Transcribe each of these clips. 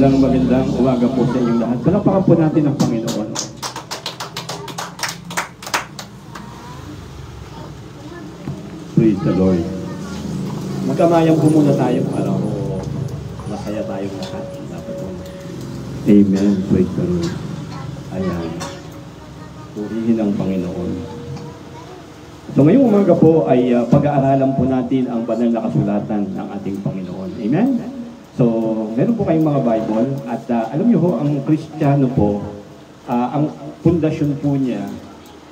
Magandang umaga po sa inyong lahat. Palakpakan po natin ang Panginoon. Praise the Lord. Magkamayan po muna tayo para masaya tayong lahat. Amen. Praise the Lord. Ayan. Purihin ang Panginoon. So ngayong umaga po ay pag-aaralan po natin ang banal na kasulatan ng ating Panginoon. Amen? So, meron po kayong mga Bible at alam niyo ho, ang Kristiyano po, ang pundasyon po niya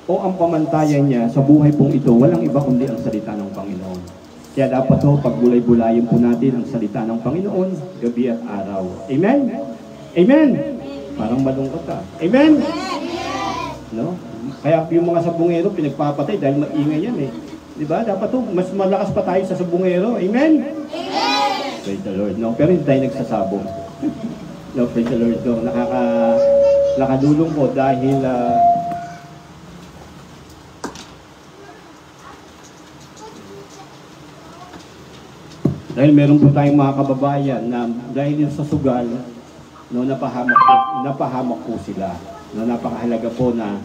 o ang pamantayan niya sa buhay pong ito, walang iba kundi ang salita ng Panginoon. Kaya dapat ho, pagbulay-bulayin po natin ang salita ng Panginoon, gabi at araw. Amen? Amen? Parang malungkot ka. Amen? No? Kaya yung mga sabungero, pinagpapatay dahil maingay yan eh. Diba? Dapat ho, mas malakas pa tayo sa sabungero. Amen? Praise the Lord. No, pero hindi tayo nagsasabong. No, praise the Lord. No, nakadulong po dahil meron po tayong mga kababayan na dahil sa sugal, no, napahamak po sila. No, napakahalaga po na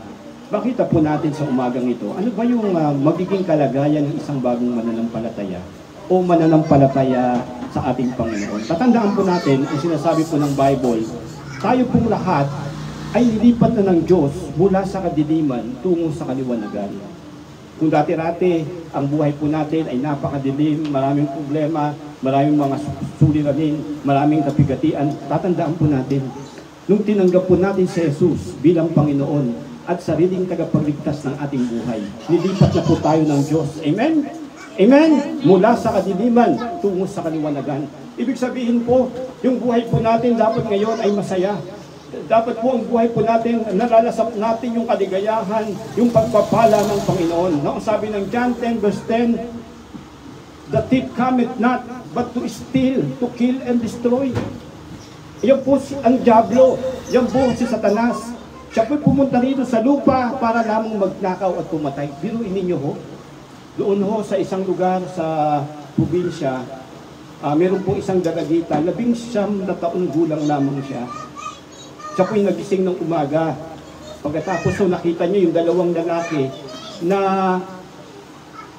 makita po natin sa umagang ito, ano ba yung magiging kalagayan ng isang bagong mananampalataya o mananampalataya sa ating Panginoon. Tatandaan po natin, ang sinasabi po ng Bible, tayo pong lahat ay nilipat na ng Diyos mula sa kadiliman tungo sa kaliwanagan. Kung dati-rati, ang buhay po natin ay napakadilim, maraming problema, maraming mga suliranin, maraming kapigatian, tatandaan po natin, nung tinanggap po natin si Jesus bilang Panginoon at sariling tagapagligtas ng ating buhay, nilipat na po tayo ng Diyos. Amen? Amen? Mula sa kadiliman, tungo sa kaliwanagan. Ibig sabihin po, yung buhay po natin dapat ngayon ay masaya. Dapat po ang buhay po natin, nalalasap natin yung kaligayahan, yung pagpapala ng Panginoon. No? Sabi ng John 10 verse 10, "The thief cometh not, but to steal, to kill, and destroy." Yan po ang diablo, yan po si Satanas. Siya po pumunta rito sa lupa para lamang magnakaw at pumatay. Biruin ninyo ho. Doon ho sa isang lugar sa probinsya, meron po isang dalagita, 19 na taong gulang lamang siya. Siya po yung nagising ng umaga. Pagkatapos so nakita niyo yung dalawang lalaki na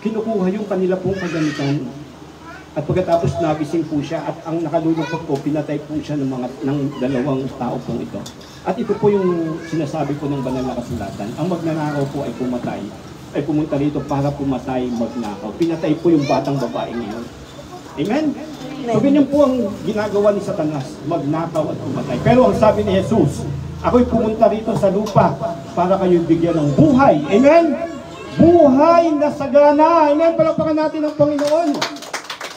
kinukuha yung kanila pong kagamitan. At pagkatapos nagising po siya at ang nakalulungkot po, pinatay po siya ng dalawang tao pong ito. At ito po yung sinasabi po ng banal na kasulatan. Ang magnanakaw po ay pumatay. Ay pumunta rito para pumatay, magnakaw. Pinatay po yung batang babae ngayon. Amen? So ganyan po ang ginagawa ni Satanas, magnakaw at pumatay. Pero ang sabi ni Jesus, ako'y pumunta rito sa lupa para kayo bigyan ng buhay. Amen? Buhay na sagana. Amen? Palakpakan natin ang Panginoon.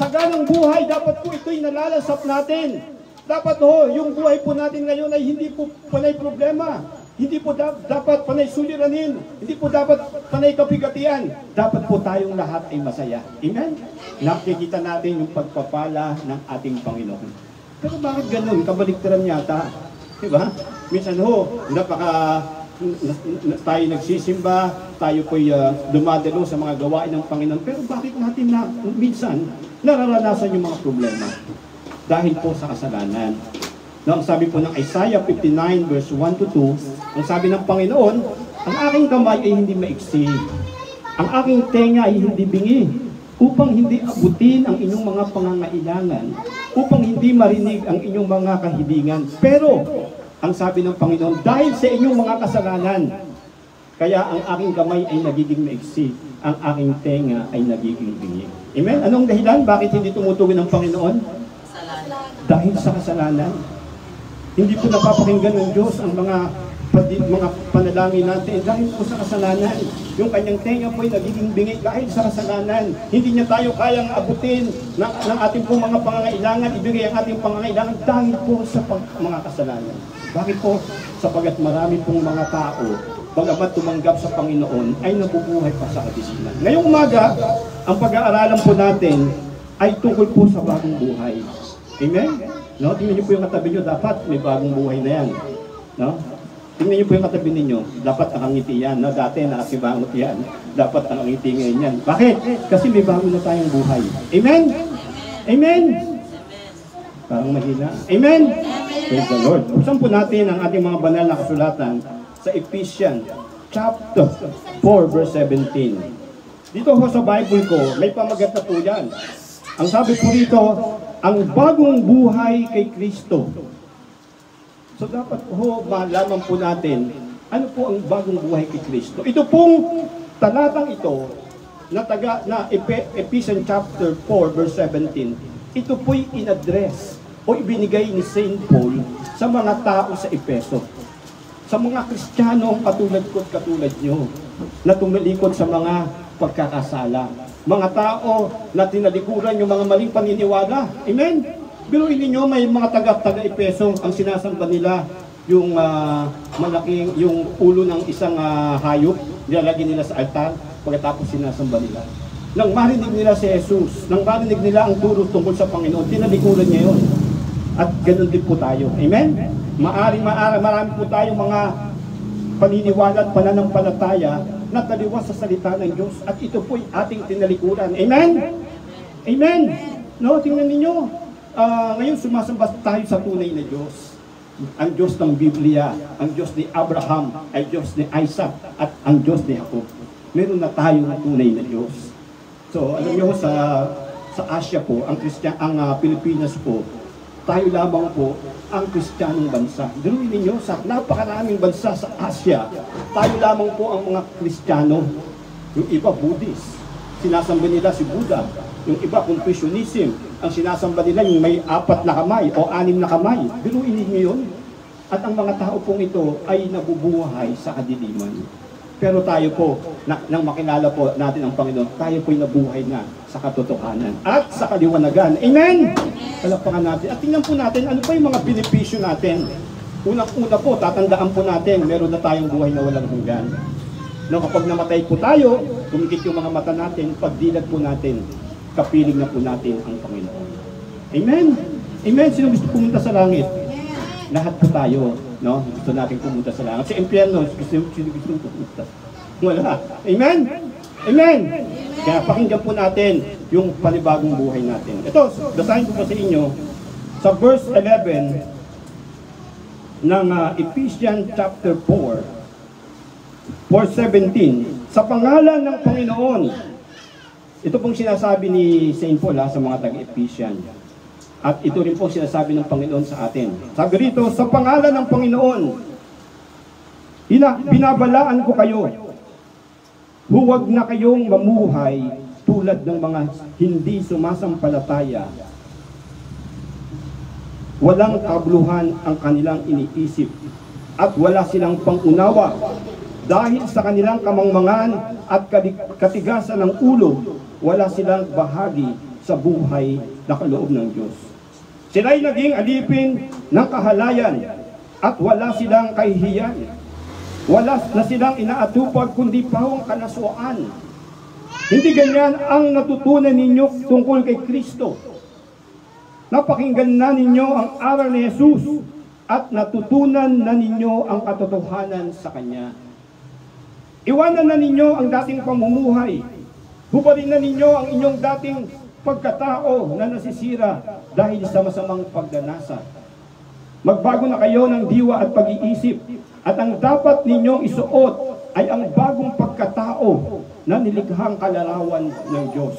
Saganang buhay, dapat po ito'y nalalasap natin. Dapat ho, yung buhay po natin ngayon ay hindi po panay problema. Hindi po dapat panay suliranin. Hindi po dapat panay kapigatian. Dapat po tayong lahat ay masaya. Amen? Nakikita natin yung pagpapala ng ating Panginoon. Pero bakit ganun? Kabaliktaran yata. Diba? Minsan ho, tayo nagsisimba, tayo po'y dumadalo sa mga gawain ng Panginoon. Pero bakit natin minsan nararanasan yung mga problema? Dahil po sa kasalanan. No, ang sabi po ng Isaiah 59 verse 1 to 2, ang sabi ng Panginoon, ang aking kamay ay hindi maiksi, ang aking tenga ay hindi bingi, upang hindi abutin ang inyong mga pangangailangan, upang hindi marinig ang inyong mga kahilingan. Pero, ang sabi ng Panginoon, dahil sa inyong mga kasalanan, kaya ang aking kamay ay nagiging maiksi, ang aking tenga ay nagiging bingi. Amen? Anong dahilan? Bakit hindi tumutugon ng Panginoon? Dahil sa kasalanan. Hindi po napapakinggan ng Diyos ang mga panalangin natin dahil po sa kasalanan. Yung kanyang tenga po ay nagiging bingi dahil sa kasalanan. Hindi niya tayo kayang abutin ng ating po mga pangangailangan, ibigay ang ating pangangailangan dahil po sa mga kasalanan. Bakit po? Sapagat marami pong mga tao, bagamat tumanggap sa Panginoon, ay nabubuhay pa sa kadiliman. Ngayong umaga, ang pag-aaralan po natin ay tungkol po sa bagong buhay. Amen? No, tingnan niyo po yung katabi niyo, dapat may bagong buhay na yan. No? Tingnan niyo po yung katabi ninyo, dapat nakangiti yan. No? Dati nakakibangot yan, dapat nakangiti ngayon yan. Bakit? Kasi may bago na tayong buhay. Amen? Amen? Parang mahina. Amen? Praise the Lord. Buksan po natin ang ating mga banal na kasulatan sa Ephesians chapter 4 verse 17. Dito ho sa Bible ko, may pamagat na po yan. Ang sabi po dito, ang bagong buhay kay Kristo. So dapat ho malaman po natin, ano po ang bagong buhay kay Kristo. Ito pong talatang ito, na Ephesians chapter 4 verse 17, ito po'y in-address o ibinigay ni Saint Paul sa mga tao sa Efeso. Sa mga Kristiyano katulad ko at katulad nyo, na tumalikod sa mga pagkakasala. Mga tao na tinalikuran yung mga maling paniniwala. Amen? Biruin ninyo, may mga taga-Efeso, ang sinasamba nila yung malaking, yung ulo ng isang hayop, nilalagay nila sa altar, pagkatapos sinasamba nila. Nang marinig nila si Jesus, nang marinig nila ang turo tungkol sa Panginoon, tinalikuran niya yun. At ganun din po tayo. Amen? Marami po tayong mga paniniwala at pananampalataya na taliwas sa salita ng Diyos. At ito po'y ating tinalikuran. Amen? Amen? No, tingnan ninyo. Ngayon sumasamba tayo sa tunay na Diyos. Ang Diyos ng Biblia, ang Diyos ni Abraham, ang Diyos ni Isaac, at ang Diyos ni Jacob. Meron na tayong tunay na Diyos. So, alam niyo sa Asia po, ang Pilipinas po, tayo lamang po ang Kristiyanong bansa. Dinuin ninyo, sa napakaraming bansa sa Asia, tayo lamang po ang mga Kristiyano. Yung iba, Buddhist. Sinasamba nila si Buddha. Yung iba, Confucianism. Ang sinasamba nila yung may 4 na kamay o 6 na kamay. Dinuin ninyo yun. At ang mga tao pong ito ay nabubuhay sa kadiliman. Pero tayo po, nang makilala po natin ang Panginoon, tayo po'y nabuhay na sa katotohanan at sa kaliwanagan. Amen? Palakpakan natin. At tingnan po natin, ano pa yung mga benepisyo natin? Unang-una po, tatandaan po natin, meron na tayong buhay na walang hanggan. No, kapag namatay po tayo, tumikit yung mga mata natin, pagdilat po natin, kapiling na po natin ang Panginoon. Amen? Amen? Sino gusto pumunta sa langit? Lahat po tayo, no? Gusto natin pumunta sa langit. Sa impyerno, gusto pumunta. Wala. Amen? Amen? Kaya pakinggan po natin yung panibagong buhay natin. Ito, basahin ko po sa inyo sa verse 11 ng Ephesians chapter 4, verse 17. Sa pangalan ng Panginoon, ito pong sinasabi ni Saint Paul sa mga taga-Ephesians. At ito rin po sinasabi ng Panginoon sa atin. Sabi rito, sa pangalan ng Panginoon, binabalaan ko kayo. Huwag na kayong mamuhay tulad ng mga hindi sumasampalataya. Walang kabuluhan ang kanilang iniisip at wala silang pangunawa dahil sa kanilang kamangmangan at katigasan ng ulo, wala silang bahagi sa buhay na kaloob ng Diyos. Sila'y naging alipin ng kahalayan at wala silang kahihiyan. Wala na silang inaatupag kundi pawang kalaswaan. Hindi ganyan ang natutunan ninyo tungkol kay Kristo. Napakinggan na ninyo ang aral ni Jesus at natutunan na ninyo ang katotohanan sa Kanya. Iwanan na ninyo ang dating pamumuhay. Hubarin na ninyo ang inyong dating pagkatao na nasisira dahil sa masamang pagdanasa. Magbago na kayo ng diwa at pag-iisip at ang dapat ninyong isuot ay ang bagong pagkatao na nilikhang kalarawan ng Diyos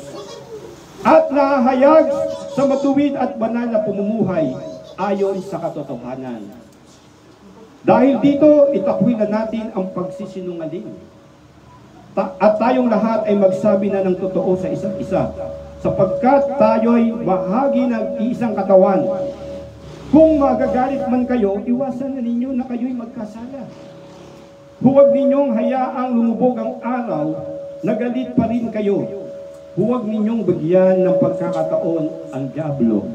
at nahahayag sa matuwid at banal na pamumuhay ayon sa katotohanan. Dahil dito, itakwil na natin ang pagsisinungaling. At tayong lahat ay magsabi na ng totoo sa isa't isa, sapagkat tayo'y bahagi ng isang katawan. Kung magagalit man kayo, iwasan na ninyo na kayo'y magkasala. Huwag ninyong hayaang lumubog ang araw, na galit pa rin kayo. Huwag ninyong bigyan ng pagkakataon ang dyablo.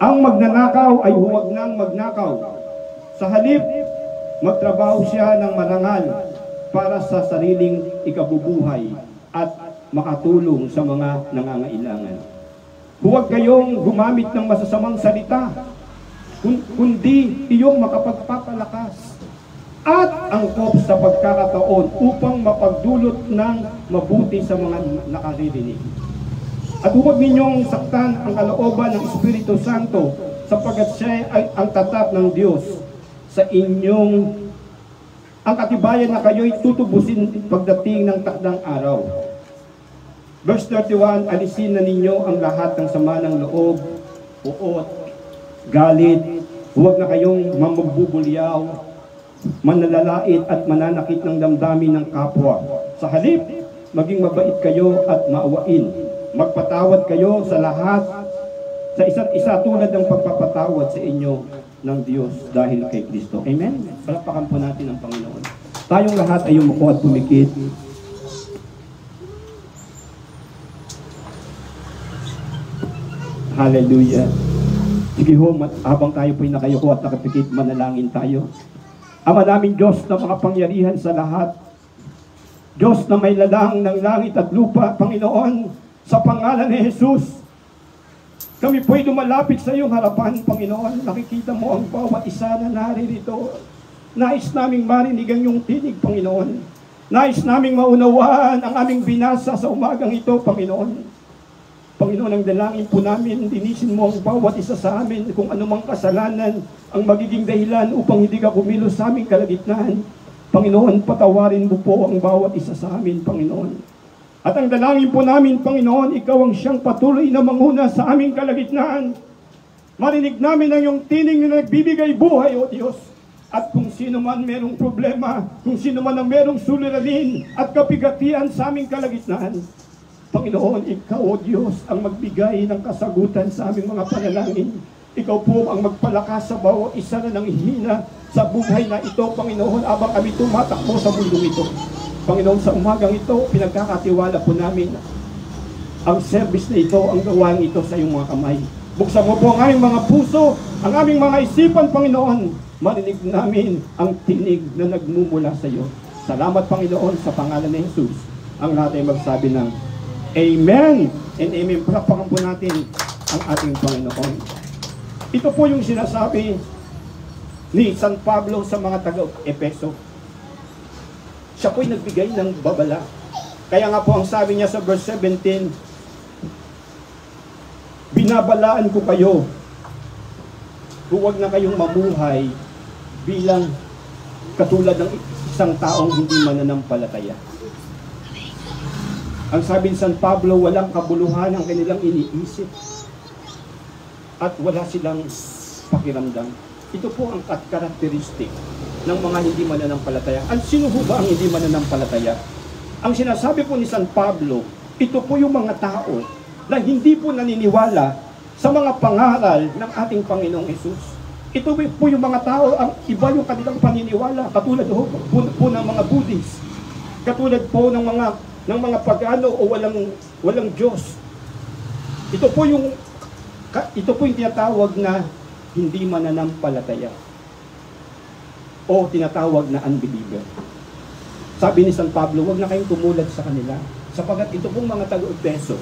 Ang magnanakaw ay huwag nang magnakaw. Sa halip, magtrabaho siya ng marangal para sa sariling ikabubuhay at makatulong sa mga nangangailangan. Huwag kayong gumamit ng masasamang salita, kundi iyong makapagpapalakas at angkop sa pagkakataon upang mapagdulot ng mabuti sa mga nakaririnig. At huwag ninyong saktan ang kalooban ng Espiritu Santo, sapagkat siya ay ang tatak ng Diyos sa inyong ang katibayan na kayo'y tutubusin pagdating ng takdang araw. Verse 31, alisin na ninyo ang lahat ng sama ng loob, uot, galit, huwag na kayong mamabubulyaw, manalalait at mananakit ng damdamin ng kapwa. Sa halip, maging mabait kayo at maawain. Magpatawad kayo sa lahat, sa isa't isa tulad ng pagpapatawad sa inyo ng Diyos dahil kay Kristo. Amen? Palakpakan po natin ang Panginoon. Tayong lahat ay umuko at pumikit. Hallelujah. Sige ho, habang tayo po'y nakayuko at nakapikit, manalangin tayo. Ama namin Diyos na makapangyarihan sa lahat, Diyos na may lalang ng langit at lupa, Panginoon, sa pangalan ni Jesus, kami po'y lumalapit sa iyong harapan, Panginoon. Nakikita mo ang bawat isa na naririto. Nais naming marinig ang iyong tinig, Panginoon. Nais naming maunawaan ang aming binasa sa umagang ito, Panginoon. Panginoon, ang dalangin po namin, dinisin mo ang bawat isa sa amin kung anumang kasalanan ang magiging dahilan upang hindi ka kumilos sa aming kalagitnaan. Panginoon, patawarin mo po ang bawat isa sa amin, Panginoon. At ang dalangin po namin, Panginoon, ikaw ang siyang patuloy na manguna sa aming kalagitnaan. Marinig namin ang iyong tinig na nagbibigay buhay, O Diyos. At kung sino man merong problema, kung sino man ang merong suliranin at kapigatian sa aming kalagitnaan, Panginoon, ikaw, O Diyos, ang magbigay ng kasagutan sa aming mga panalangin. Ikaw po ang magpalakas sa bawat isa na nanghihina sa buhay na ito, Panginoon, abang kami tumatakbo sa mundong ito. Panginoon, sa umagang ito, pinagkakatiwala po namin ang service na ito, ang gawain ito sa iyong mga kamay. Buksan mo po ang aming mga puso, ang aming mga isipan, Panginoon. Marinig namin ang tinig na nagmumula sa iyo. Salamat, Panginoon, sa pangalan ni Jesus. Ang lahat ay magsabi ng Amen and Amen. Palakpakan po natin ang ating Panginoon. Ito po yung sinasabi ni San Pablo sa mga taga-Epeso. Siya po'y nagbigay ng babala. Kaya nga po ang sabi niya sa verse 17, binabalaan ko kayo, huwag na kayong mamuhay bilang katulad ng isang taong hindi mananampalataya. Ang sabi ni San Pablo, walang kabuluhan ang kanilang iniisip at wala silang pakiramdam. Ito po ang karakteristik ng mga hindi mananampalataya. At sino ho ba ang hindi mananampalataya? Ang sinasabi po ni San Pablo, ito po yung mga tao na hindi po naniniwala sa mga pangaral ng ating Panginoong Hesus. Ito po yung mga tao, ang iba yung kanilang paniniwala, katulad po ng mga Buddhist, katulad po ng mga pagano o walang Diyos. Ito po yung tinatawag na hindi mananampalataya o tinatawag na unbeliever. Sabi ni San Pablo, huwag na kayong tumulad sa kanila, sapagat ito pong mga taga-Efeso,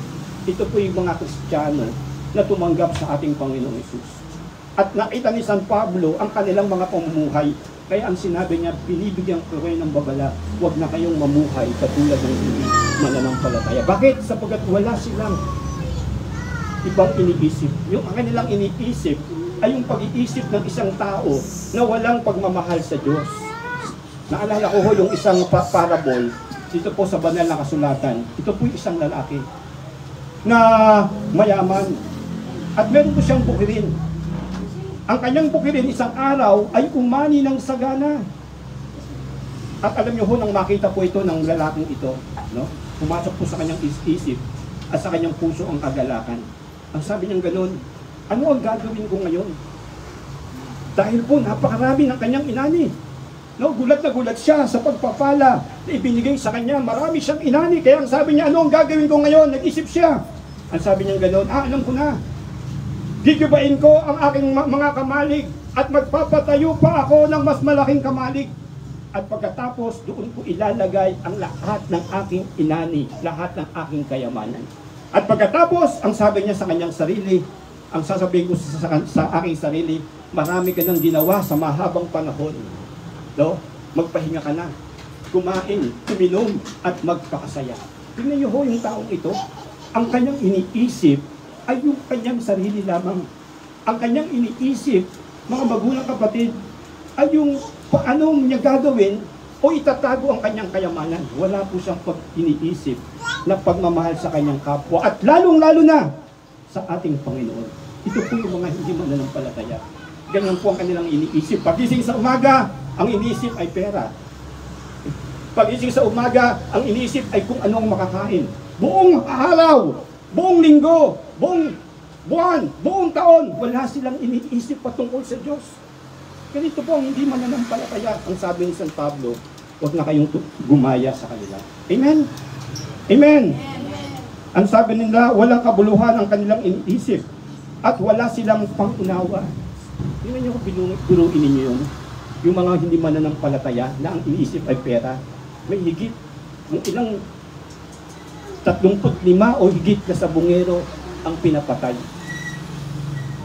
ito po yung mga Kristiyano na tumanggap sa ating Panginoong Hesus. At nakita ni San Pablo ang kanilang mga pamumuhay, kaya ang sinabi niya, binibigyan ko kayo ng babala, huwag na kayong mamuhay katulad ng hindi mananampalataya. Bakit? Sapagat wala silang ibang iniisip. Yung kanilang iniisip ay yung pag-iisip ng isang tao na walang pagmamahal sa Diyos. Naalala ko yung isang parable dito po sa banal na kasulatan. Ito po yung isang lalaki na mayaman at meron po siyang bukirin. Ang kanyang bukirin isang araw ay umani ng sagana. At alam niyo ho, nang makita po ito ng lalaking ito, no? Pumasok po sa kanyang isip at sa kanyang puso ang kagalakan. Ang sabi niyang gano'n, ano ang gagawin ko ngayon? Dahil po napakarami ng kanyang inani. No, gulat na gulat siya sa pagpapala na ibinigay sa kanya. Marami siyang inani. Kaya ang sabi niya, ano ang gagawin ko ngayon? Nag-isip siya. Ang sabi niya gano'n, alam ko na. Gigibain ko ang aking mga kamalig at magpapatayo pa ako ng mas malaking kamalig. At pagkatapos, doon ko ilalagay ang lahat ng aking inani, lahat ng aking kayamanan. At pagkatapos, ang sabi niya sa kanyang sarili, ang sasabihin ko sa aking sarili, marami ka nang ginawa sa mahabang panahon. No? Magpahinga ka na, kumain, uminom, at magpakasaya. Tingnan niyo ho yung taong ito. ang kanyang iniisip ay yung kanyang sarili lamang. Ang kanyang iniisip, mga magulang kapatid, ay yung paano niya gagawin o itatago ang kanyang kayamanan. Wala po siyang iniisip na pagmamahal sa kanyang kapwa at lalong-lalo na sa ating Panginoon. Ito po yung mga hindi mananampalataya. Ganyan po ang kanilang iniisip. Pagising sa umaga, ang iniisip ay pera. Pagising sa umaga, ang iniisip ay kung ano ang makakain. Buong araw, buong linggo, buong buwan, buong taon, wala silang iniisip patungkol sa Diyos. Ganito po ang hindi mananampalataya. Ang sabi ni San Pablo, huwag na kayong gumaya sa kanila. Amen? Amen? Ang sabi nila, walang kabuluhan ang kanilang iniisip at wala silang pangunawa. Tingnan niyo kung binuruin ninyo yun. Yung mga hindi mananampalataya na ang iniisip ay pera, may higit yung ilang 35 o higit na sabungero ang pinapatay.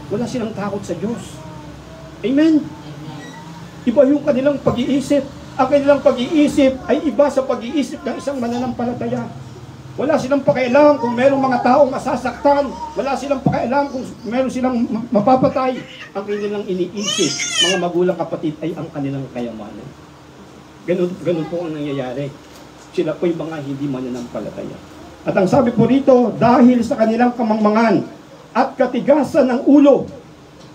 Wala silang takot sa Diyos. Amen? Iba yung kanilang pag-iisip. Ang kanilang pag-iisip ay iba sa pag-iisip ng isang mananampalataya. Wala silang pakialam kung mayroong mga taong masasaktan. Wala silang pakialam kung mayroong silang mapapatay. Ang kanilang iniisip, mga magulang kapatid, ay ang kanilang kayamanan. Ganun po ang nangyayari. Sila po yung mga hindi mananampalataya. At ang sabi po rito, dahil sa kanilang kamangmangan at katigasan ng ulo,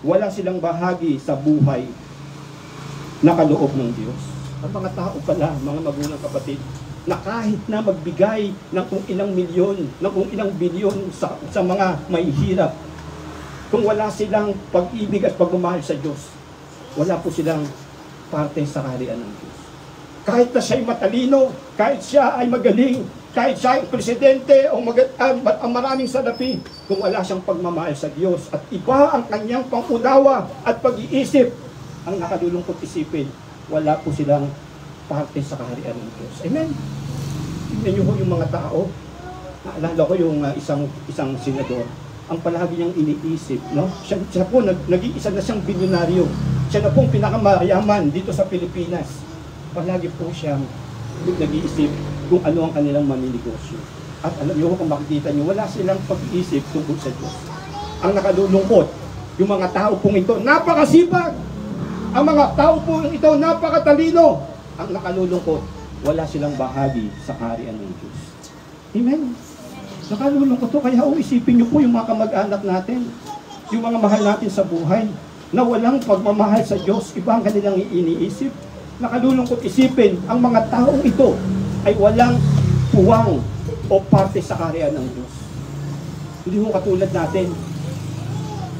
wala silang bahagi sa buhay na kaloob ng Diyos. Ang mga tao pala, mga magulang kapatid, na kahit na magbigay ng kung ilang milyon, ng kung ilang bilyon sa mga may hirap, kung wala silang pag-ibig at pagmamahal sa Diyos, wala po silang parte sa kaharian ng Diyos. Kahit na siya ay matalino, kahit siya ay magaling, kahit siya ay presidente o ang maraming salapi, kung wala siyang pagmamahal sa Diyos at iba ang kanyang pangunawa at pag-iisip, ang nakalulungkot isipin, wala po silang parte sa kaharian ng Diyos. Amen? Tignan niyo po yung mga tao. Naalala ko yung isang senador, ang palagi niyang iniisip, no? Siya po, nag-iisa na siyang bilyonaryo. Siya na pong pinakamayaman dito sa Pilipinas. Palagi po siyang nag-iisip kung ano ang kanilang maninegosyo. At alam niyo kung makikita niyo, wala silang pag-iisip tungkol sa Diyos. Ang nakalulungkot, yung mga tao pong ito, napakasipag! Ang mga tao pong ito, napakatalino! Ang nakalulungkot, wala silang bahagi sa kaharian ng Diyos. Amen? Nakalulungkot to, kaya isipin niyo po yung mga kamag-anak natin, yung mga mahal natin sa buhay, na walang pagmamahal sa Diyos, iba ang kanilang iniisip. Nakalulungkot isipin, ang mga taong ito ay walang puwang o parte sa kaharian ng Diyos. Hindi mo katulad natin,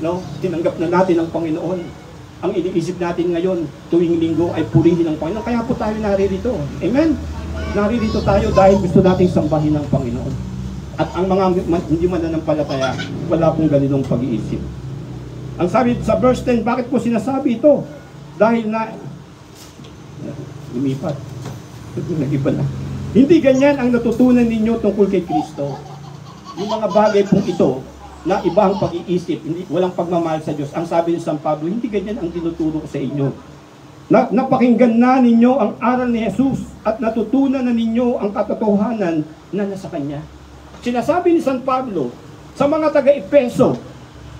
no? Tinanggap na natin ang Panginoon. Ang iniisip natin ngayon, tuwing linggo ay purihin ang Panginoon. Kaya po tayo naririto. Amen? Naririto tayo dahil gusto nating sambahin ang Panginoon. At ang mga hindi mananampalataya, wala pong ganitong pag-iisip. Ang sabi sa verse 10, bakit po sinasabi ito? Dahil na, lumipat. Nag-iba na. Hindi ganyan ang natutunan ninyo tungkol kay Kristo. Yung mga bagay pong ito, na iba ang pag-iisip, walang pagmamahal sa Diyos. Ang sabi ni San Pablo, hindi ganyan ang tinuturo ko sa inyo. Napakinggan na ninyo ang aral ni Jesus at natutunan na ninyo ang katotohanan na nasa Kanya. Sinasabi ni San Pablo sa mga taga-Efeso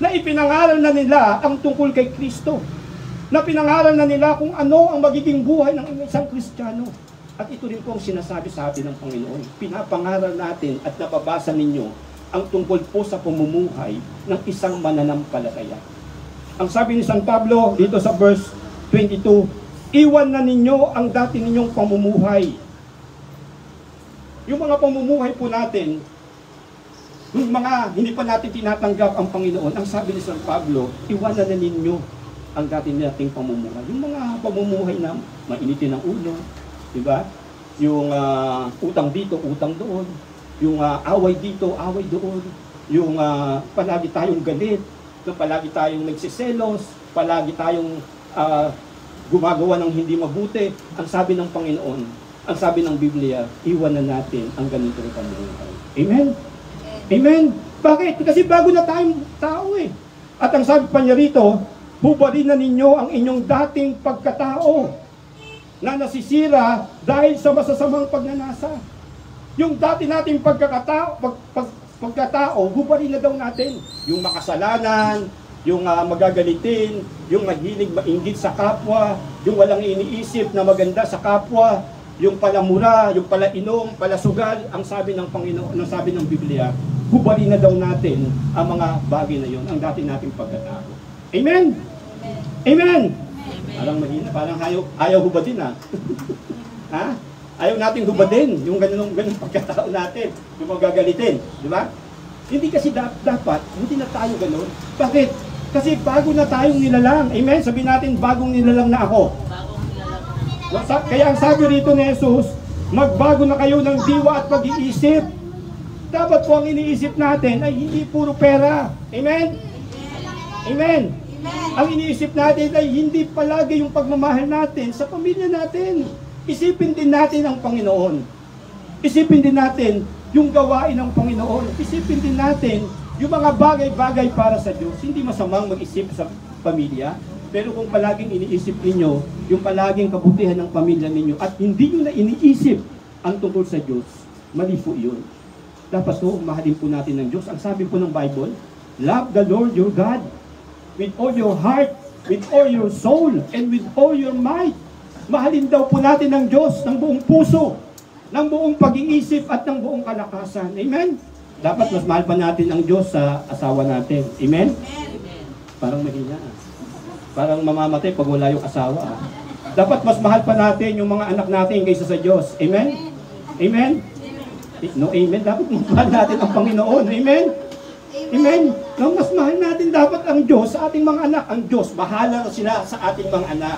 na ipinangaral na nila ang tungkol kay Kristo. Na pinangaral na nila kung ano ang magiging buhay ng isang Kristiyano. At ito rin po ang sinasabi sa atin ng Panginoon. Pinapangaral natin at nababasa ninyo ang tungkol po sa pamumuhay ng isang mananampalataya. Ang sabi ni San Pablo dito sa verse 22, iwan na ninyo ang dati ninyong pamumuhay. Yung mga pamumuhay po natin, yung mga hindi pa natin tinatanggap ang Panginoon, ang sabi ni San Pablo, iwanan na ninyo ang dati nating pamumuhay. Yung mga pamumuhay na mainitin ang ulo, di ba? Yung utang dito, utang doon. Yung away dito, away doon. Yung palagi tayong galit, palagi tayong nagsiselos, palagi tayong gumagawa ng hindi mabuti. Ang sabi ng Panginoon, ang sabi ng Biblia, iwan na natin ang ganitong pamumuhay. Amen? Amen? Bakit? Kasi bago na tayong tao eh. At ang sabi pa niya rito, hubarin na ninyo ang inyong dating pagkatao na nasisira dahil sa masasamang pagnanasa. Yung dati nating pagkatao, hubarin na daw natin. Yung makasalanan, yung magagalitin, yung mahilig mainggit sa kapwa, yung walang iniisip na maganda sa kapwa, yung palamura, yung palainom, palasugal, ang sabi ng Panginoon, ang sabi ng Biblia, hubarin na daw natin ang mga bagay na yun, ang dati nating pagkatao. Amen? Amen? Parang mahina, parang ayaw hubadin ha. Ha? Ayaw nating hubadin yung ganun pagkatao natin, yung magagalitin, di ba? Hindi kasi dapat, hindi na tayo ganun. Bakit? Kasi bago na tayong nilalang. Amen? Sabihin natin, bagong nilalang na ako. Kaya ang sabi rito ni Jesus, magbago na kayo ng diwa at pag-iisip. Dapat po ang iniisip natin ay hindi puro pera. Amen? Amen? Ang iniisip natin ay hindi palagi yung pagmamahal natin sa pamilya natin. Isipin din natin ang Panginoon. Isipin din natin yung gawain ng Panginoon. Isipin din natin yung mga bagay-bagay para sa Diyos. Hindi masamang mag-isip sa pamilya. Pero kung palaging iniisip ninyo, yung palaging kabutihan ng pamilya ninyo at hindi nyo na iniisip ang tungkol sa Diyos, mali po yun. Dapat po, mahalin po natin ng Diyos. Ang sabi po ng Bible, love the Lord your God with all your heart, with all your soul, and with all your might. Mahalin daw po natin ng Diyos ng buong puso, ng buong pag-iisip at ng buong kalakasan. Amen? Dapat mas mahal pa natin ang Diyos sa asawa natin. Amen? Parang mahina. Parang mamamatay pag wala yung asawa. Dapat mas mahal pa natin yung mga anak natin kaysa sa Diyos. Amen? Amen? No, amen. Dapat mas mahal natin ang Panginoon. Amen? Amen? No, mas mahal natin dapat ang Diyos sa ating mga anak. Ang Diyos, bahala na sila sa ating mga anak.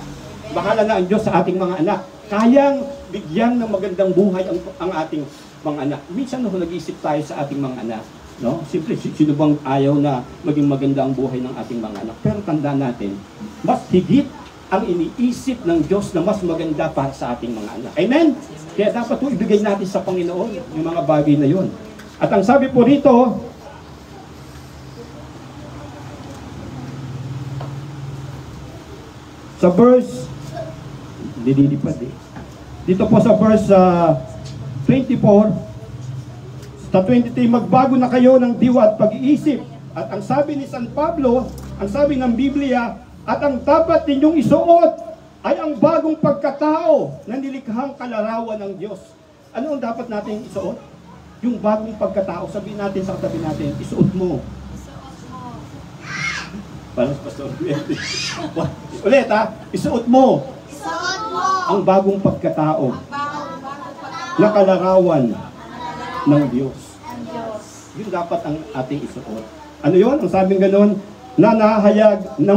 Bahala na ang Diyos sa ating mga anak. Kayang bigyan ng magandang buhay ang ating mga anak. Minsan nag-iisip tayo sa ating mga anak. No? Simple, sino bang ayaw na maging maganda ang buhay ng ating mga anak? Pero tandaan natin, mas higit ang iniisip ng Diyos na mas maganda para sa ating mga anak. Amen? Kaya dapat po ibigay natin sa Panginoon yung mga bagay na yun. At ang sabi po rito, sa verse, nililipad eh. Dito po sa verse 24, sa 23, magbago na kayo ng diwa at pag-iisip. At ang sabi ni San Pablo, ang sabi ng Biblia, at ang dapat ninyong isuot ay ang bagong pagkatao na nilikhang kalarawan ng Diyos. Ano ang dapat natin isuot? Yung bagong pagkatao. Sabihin natin sa katabi natin, isuot mo. Parang sa Pastor ulit ha, isuot mo. Isuot mo ang bagong pagkatao na kalarawan ng Diyos. Yun dapat ang ating isuot. Ano yun? Ang sabing ganun, na nahayag na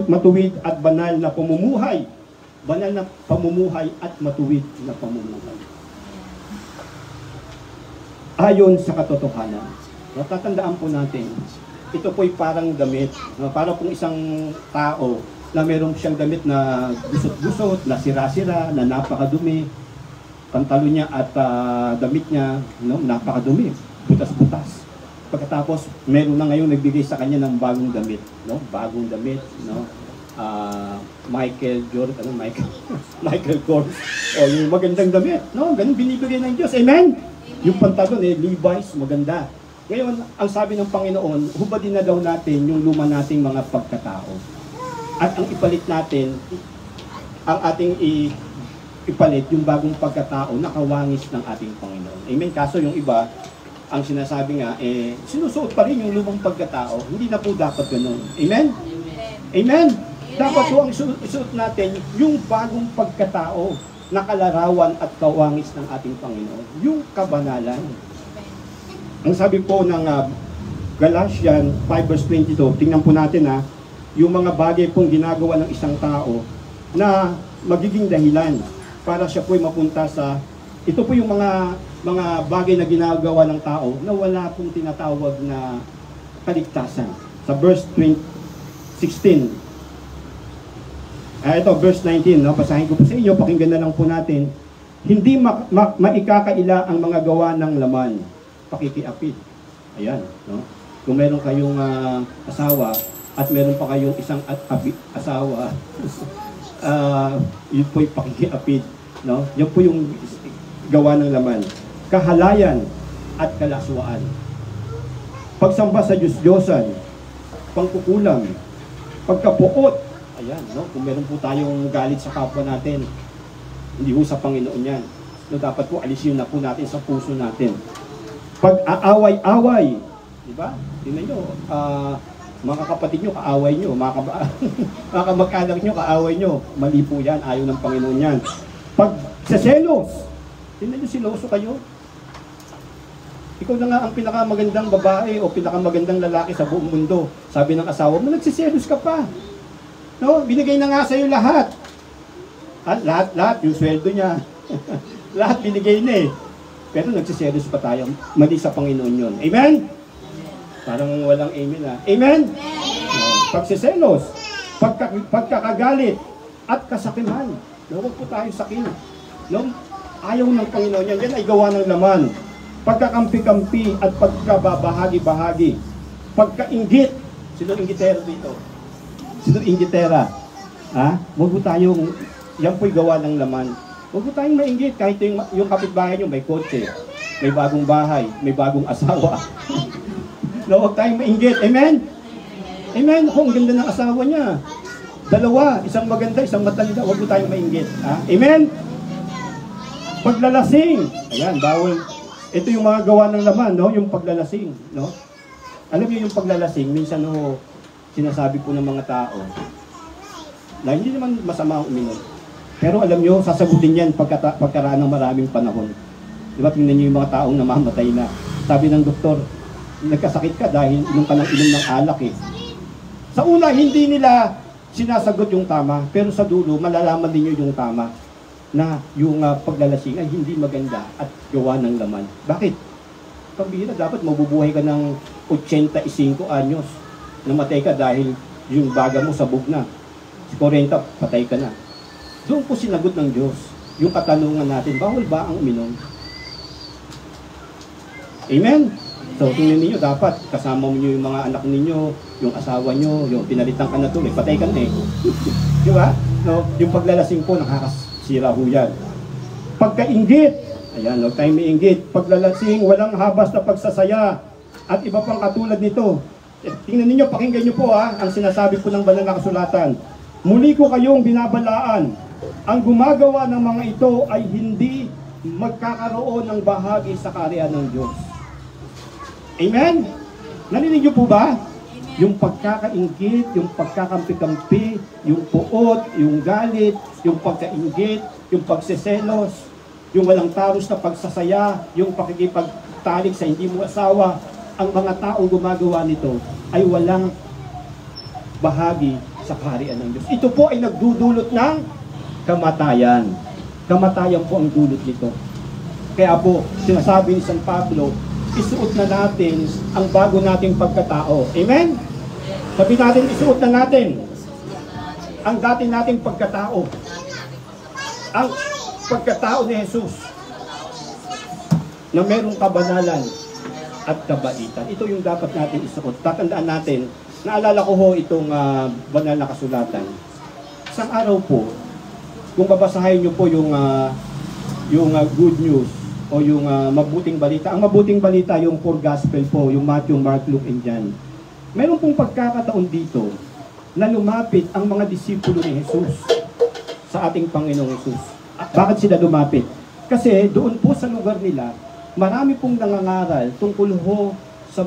matuwid at banal na pamumuhay. Banal na pamumuhay at matuwid na pamumuhay. Ayon sa katotohanan. Natatandaan po natin, ito po'y parang damit. Para pong isang tao na meron siyang damit na gusot-gusot, na sira-sira, na napakadumi. Pantalo niya at damit niya, no, napakadumi, butas-butas. Pagkatapos, meron na ngayon nagbigay sa kanya ng bagong damit, no? Bagong damit, no? Michael Jordan, Michael Kors, o yung magandang damit, no? Ganun binibigay ng Diyos. Amen? Yung pantalon Levi's, maganda. Ngayon, ang sabi ng Panginoon, hubadin na daw natin yung luma nating mga pagkatao. At ang ipalit natin, ang ating ipalit yung bagong pagkatao na kawangis ng ating Panginoon. Amen? Kaso yung iba, ang sinasabi nga, sinusuot pa rin yung lumang pagkatao. Hindi na po dapat ganun. Amen? Amen? Dapat po ang isuot natin yung bagong pagkatao na kalarawan at kawangis ng ating Panginoon. Yung kabanalan. Ang sabi po ng Galatians 5:22, tingnan po natin yung mga bagay pong ginagawa ng isang tao na magiging dahilan para siya po'y mapunta sa, ito po yung mga bagay na ginagawa ng tao na wala pong tinatawag na kaligtasan. Sa verse 16. Ito, verse 19. No? Basahin ko po sa inyo, pakinggan na lang po natin. Hindi maikakaila ang mga gawa ng laman. Pakikiapid. Ayan. No? Kung meron kayong asawa at meron pa kayong isang asawa, yun po'y pakikiapid. No? Yan po yung gawa ng laman. Kahalayan at kalaswaan. pagsamba sa Diyos-Diyosan, pangkukulam, pagkapuot. Ayan, no? Kung meron po tayong galit sa kapwa natin, hindi ho sa Panginoon yan. No, dapat po alisin na po natin sa puso natin. Pag-aaway-away, di ba? Tingnan nyo, mga kapatid nyo, kaaway nyo, mga kamag-anak nyo, kaaway nyo. Mali po yan, ayaw ng Panginoon yan. Pag-seselos, tingnan nyo, siloso kayo. Ikaw na nga ang pinakamagandang babae o pinakamagandang lalaki sa buong mundo. Sabi ng asawa mo, nagsiselos ka pa. No, binigay na nga sa'yo lahat. At lahat, yung sweldo niya. Lahat binigay na eh. Pero nagsiselos pa tayo. Mali sa Panginoon yun. Amen? Parang walang amen ah. Amen? No, pagsiselos, pagkakagalit, at kasakiman. No, huwag po tayo sakin. No, ayaw ng Panginoon yan. Yan ay gawa ng laman. Pagkakampi-kampi at pagkababahagi-bahagi. Pagkainggit. Sino inggitero dito? Sino inggitera? Ha? Huwag po tayong, yan po'y gawa ng laman. Huwag po tayong mainggit. Kahit yung kapitbahay nyo may kotse, may bagong bahay, may bagong asawa. No, huwag tayong mainggit. Amen? Amen? Ang ganda ng asawa niya. Dalawa, isang maganda, isang matanda. Huwag po tayong mainggit. Ha? Amen? Paglalasing. Ayan, bawal. Ito yung mga gawa ng laman, no? Yung paglalasing, no? Alam niyo yung paglalasing, minsan no, sinasabi po ng mga tao na hindi naman masama ang uminom. Pero alam niyo, sasagutin yan pagkaraan ng maraming panahon. Diba, tingnan niyo yung mga taong namamatay na. Sabi ng doktor, nagkasakit ka dahil inom ka ng alak eh. Sa una, hindi nila sinasagot yung tama, pero sa dulo, malalaman din niyo yung tama. Na yung paglalasing ay hindi maganda at gawa ng laman. Bakit? Pambihira, dapat mabubuhay ka ng 85 anyos. Namatay ka dahil yung baga mo sabog na. Si 40, patay ka na. Doon po sinagot ng Diyos yung katanungan natin, bawal ba ang uminom? Amen? So, tingnan ninyo, dapat kasama mo yung mga anak ninyo, yung asawa nyo, yung pinalitan ka na tuloy, patay ka na eh. Di ba? No, yung paglalasing po, sira ho yan. Pagkainggit, ayan, huwag tayong mainggit. Paglalasing, walang habas na pagsasaya, at iba pang katulad nito. Tingnan ninyo, pakinggan nyo po ang sinasabi po ng banal na kasulatan. Muli ko kayong binabalaan, ang gumagawa ng mga ito ay hindi magkakaroon ng bahagi sa kaharian ng Diyos. Amen? Narinig nyo po ba? Yung pagkakainggit, yung pagkakampi-kampi, yung puot, yung galit, yung pagkainggit, yung pagseselos, yung walang taros na pagsasaya, yung pakikipagtalik sa hindi mo asawa, ang mga taong gumagawa nito ay walang bahagi sa kaharian ng Diyos. Ito po ay nagdudulot ng kamatayan. Kamatayan po ang dulot nito. Kaya po, sinasabi ni San Pablo, isuot na natin ang bago nating pagkatao. Amen? Sabi natin, isuot na natin ang dati nating pagkatao. Ang pagkatao ni Jesus na merong kabanalan at kabaitan. Ito yung dapat natin isuot. Tatandaan natin, naalala ko ho itong banal na kasulatan. Isang araw po, kung babasahin nyo po yung good news o yung mabuting balita. Ang mabuting balita, yung four gospel po, yung Matthew, Mark, Luke, and John. Meron pong pagkakataon dito na lumapit ang mga disipulo ni Jesus sa ating Panginoong Jesus. Bakit sila lumapit? Kasi doon po sa lugar nila, marami pong nangangaral tungkol ho sa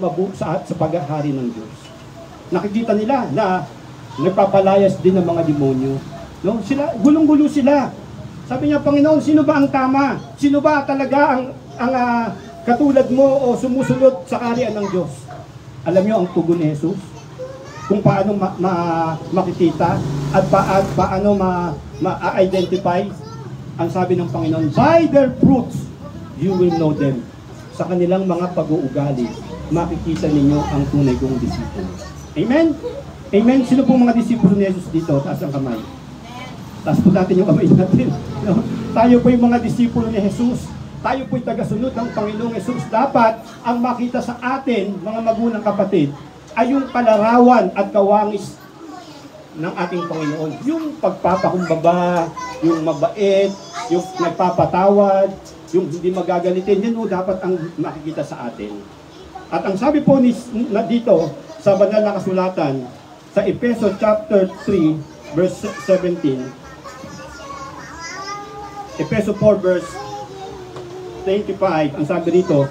paghahari ng Diyos. Nakikita nila na nagpapalayas din ng mga demonyo. No? Sila, gulong-gulo sila. Sabi niya, Panginoon, sino ba ang tama? Sino ba talaga ang katulad mo o sumusunod sa kaharian ng Diyos? Alam niyo ang tugon ni Jesus? Kung paano makikita at paano ma-identify? Ang sabi ng Panginoon, by their fruits, you will know them. Sa kanilang mga pag-uugali, makikita ninyo ang tunay kong disipulo. Amen? Amen? Sino pong mga disipulo ni Jesus dito? Taas ang kamay. Taas po natin yung kamay natin. No? Tayo po yung mga disipulo ni Jesus. Tayo po'y tagasunod ng Panginoong Jesus. Dapat ang makita sa atin, mga magulang kapatid, ay yung kalarawan at kawangis ng ating Panginoon. Yung pagpapakumbaba, yung mabait, yung nagpapatawad, yung hindi magagalitin, yan o dapat ang makikita sa atin. At ang sabi po na dito sa banal na kasulatan, sa Efeso chapter 3, verse 17, Efeso 4, verse 25, ang sabi dito,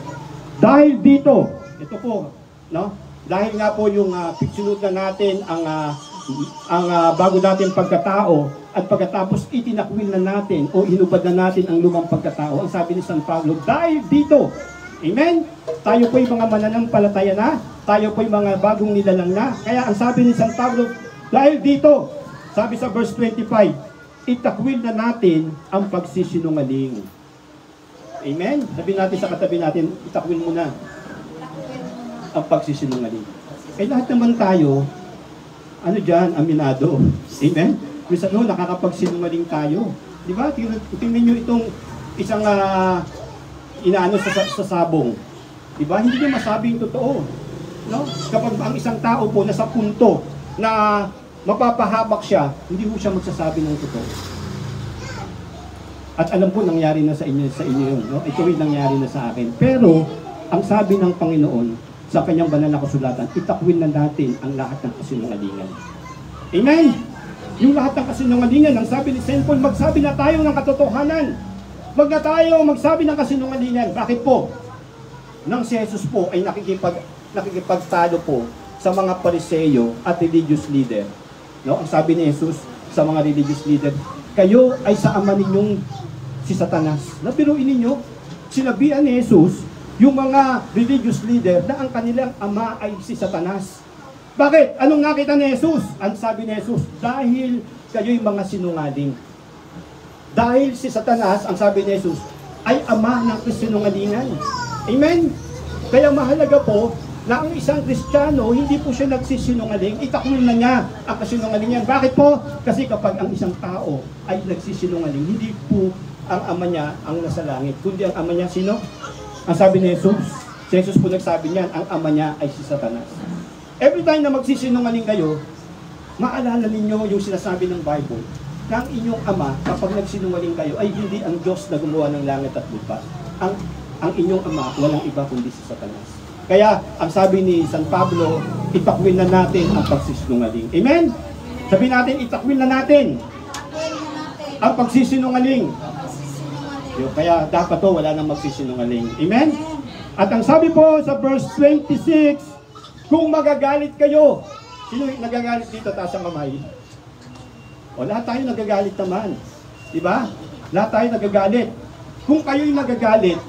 dahil dito, ito po, no? Dahil nga po yung sinunod na natin ang bago natin pagkatao, at pagkatapos itinakwil na natin o hinubad na natin ang lumang pagkatao. Ang sabi ni San Pablo, dahil dito, amen? Tayo po'y mga mananampalataya na, tayo po'y mga bagong nilalang na. Kaya ang sabi ni San Pablo, dahil dito, sabi sa verse 25, itakwil na natin ang pagsisinungaling. Amen? Sabi natin sa katabi natin, itakwil mo na ang pagsisinungaling. Eh lahat naman tayo, ano dyan, aminado. Amen? Minsan nakakapagsinungaling tayo. Di ba? Tingnan nyo itong isang inaano sa sabong. Di ba? Hindi niya masabing totoo. No? Kapag ang isang tao po nasa punto na mapapahamak siya, hindi mo siya magsasabi ng totoo. At alam po, nangyari na sa inyo yun. No? Ito rin nangyari na sa akin. Pero, ang sabi ng Panginoon sa kanyang banal na kasulatan, itakwil na natin ang lahat ng kasinungalingan. Amen? Yung lahat ng kasinungalingan, ang sabi ni St. Paul, magsabi na tayo ng katotohanan. Wag na tayo magsabi ng kasinungalingan. Bakit po? Nang si Jesus po ay nakikipagtalo po sa mga Pariseyo at religious leader. No? Ang sabi ni Jesus sa mga religious leader, kayo ay sa ama ninyong si Satanas. Nabiruin ninyo, sinabihan ni Jesus yung mga religious leader na ang kanilang ama ay si Satanas. Bakit? Anong nakita ni Jesus? Ang sabi ni Jesus, dahil kayo'y mga sinungaling. Dahil si Satanas, ang sabi ni Jesus, ay ama ng kasinungalingan. Amen? Kaya mahalaga po na ang isang Kristiyano, hindi po siya nagsisinungaling, itakwil na niya ang kasinungalingan. Bakit po? Kasi kapag ang isang tao ay nagsisinungaling, hindi po ang ama niya ang nasa langit, kundi ang ama niya sino? Ang sabi ni Jesus, si Jesus po nagsabi niyan, ang ama niya ay si Satanas. Every time na magsisinungaling kayo, maalala ninyo yung sinasabi ng Bible, na ang inyong ama, kapag nagsinungaling kayo, ay hindi ang Diyos na gumawa ng langit at lupa. Ang inyong ama, walang iba kundi si Satanas. Kaya, ang sabi ni San Pablo, itakwil na natin ang pagsisinungaling. Amen? Sabi natin, itakwil na natin ang pagsisinungaling. Kaya dapat to, wala nang magsisinungaling. Amen? At ang sabi po sa verse 26, kung magagalit kayo, sino nagagalit dito? Taas ang kamay. O, lahat tayo nagagalit naman. Diba? Lahat tayo nagagalit. Kung kayo'y nagagalit,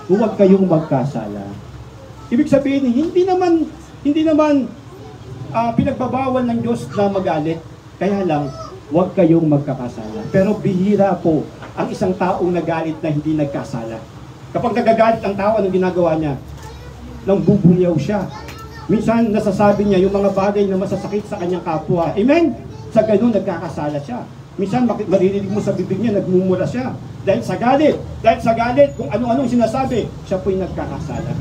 huwag kayong magkasala. Ibig sabihin, hindi naman pinagbabawal ng Diyos na magalit. Kaya lang, huwag kayong magkakasala. Pero bihira po ang isang taong nagalit na hindi nagkasala. Kapag nagagalit ang tao, anong ginagawa niya? Nang bubunyaw siya. Minsan, nasasabi niya yung mga bagay na masasakit sa kanyang kapwa. Amen? Sa ganun, nagkakasala siya. Minsan, maririnig mo sa bibig niya, nagmumura siya. Dahil sa galit, kung ano-anong sinasabi, siya po'y nagkakasala.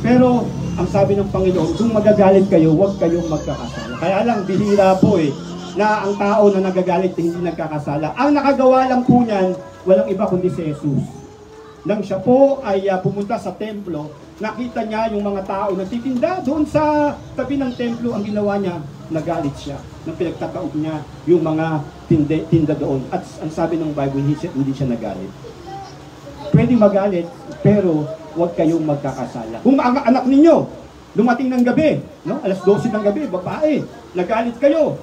Pero, ang sabi ng Panginoon, kung magagalit kayo, huwag kayong magkakasala. Kaya lang, bihira po na ang tao na nagagalit hindi nagkakasala. Ang nakagawa lang po niyan, walang iba kundi si Jesus. Nang siya po ay pumunta sa templo, nakita niya yung mga tao nagtitinda doon sa tabi ng templo. Ang ginawa niya, nagalit siya. Nang pinagtataob niya yung mga tinda doon. At ang sabi ng Bible, hindi siya nagalit. Pwede magalit, pero huwag kayong magkakasala. Kung ang anak ninyo, dumating ng gabi, no? Alas 12 ng gabi, babae, nagalit kayo,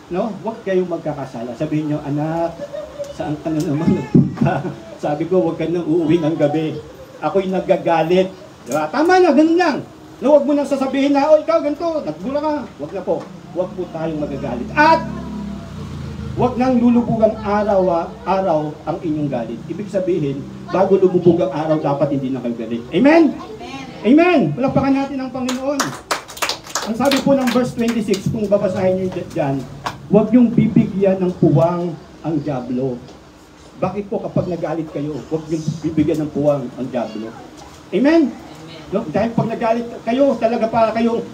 no? Huwag kayong magkakasala. Sabihin nyo, anak, saan ka na naman nagpunta? Sabi ko, huwag ka nang uuwi ng gabi. Ako'y nagagalit. Diba? Tama na, ganun lang. No, huwag mo nang sasabihin na, o ikaw, ganito, nagbula ka. Huwag na po. Huwag po tayong magagalit. At, huwag nang lulubugang araw ang inyong galit. Ibig sabihin, bago lumubog ang araw, dapat hindi na kayo galit. Amen? Amen! Palakpakan natin ang Panginoon. Ang sabi po ng verse 26, kung babasahin nyo dyan, huwag niyong bibigyan ng puwang ang dyablo. Bakit po kapag nagalit kayo, huwag niyong bibigyan ng puwang ang dyablo? Amen? No? Dahil pag nagalit kayo, talaga para kayong,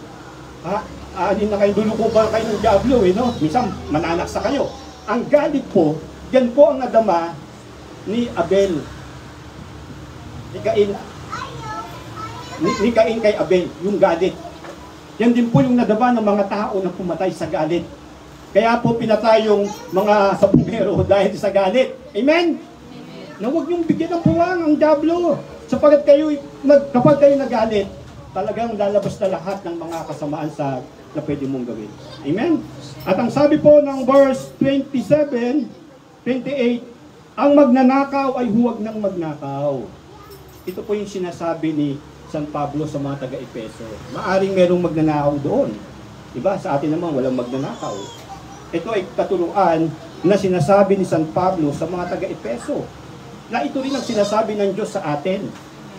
aanin na kayo, luluko ba kayo ng dyablo, no? Minsan, mananaksa kayo. Ang galit po, yan po ang nadama ni Abel. Ni Cain. ni Cain kay Abel, yung galit. Yan din po yung nadama ng mga tao na pumatay sa galit. Kaya po pinatay yung mga sabungero dahil sa galit. Amen? Na huwag niyong bigyan ng puwang ang diablo. Kapag kayo nagalit, talagang lalabas na lahat ng mga kasamaan na pwede mong gawin. Amen? At ang sabi po ng verse 27, 28, ang magnanakaw ay huwag nang magnakaw. Ito po yung sinasabi ni San Pablo sa mga taga-Efeso. Maaring merong magnanakaw doon. Diba? Sa atin naman walang magnanakaw. Ito ay katuruan na sinasabi ni San Pablo sa mga taga-Efeso. Na ito rin ang sinasabi ng Diyos sa atin.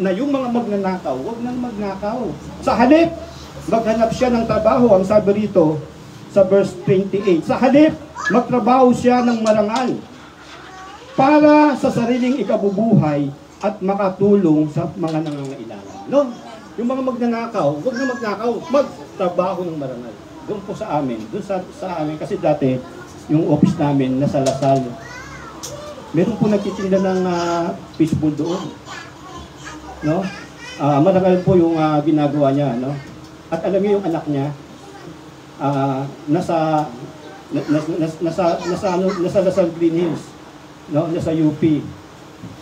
Na yung mga magnanakaw, huwag nang magnakaw. Sa halip, maghanap siya ng trabaho. Ang sabi rito sa verse 28. Sa halip, magtrabaho siya ng marangal para sa sariling ikabubuhay at makatulong sa mga nangangailangan. No? Yung mga magnanakaw, huwag na magnakaw, magtrabaho ng marangal. Doon po sa amin, doon sa amin, kasi dati, yung office namin, nasa Lasal, meron po nagtitinda ng fishbowl doon. No? Marangal po yung ginagawa niya. No? At alam niyo yung anak niya, nasa Lasal Green Hills, no? Nasa UP.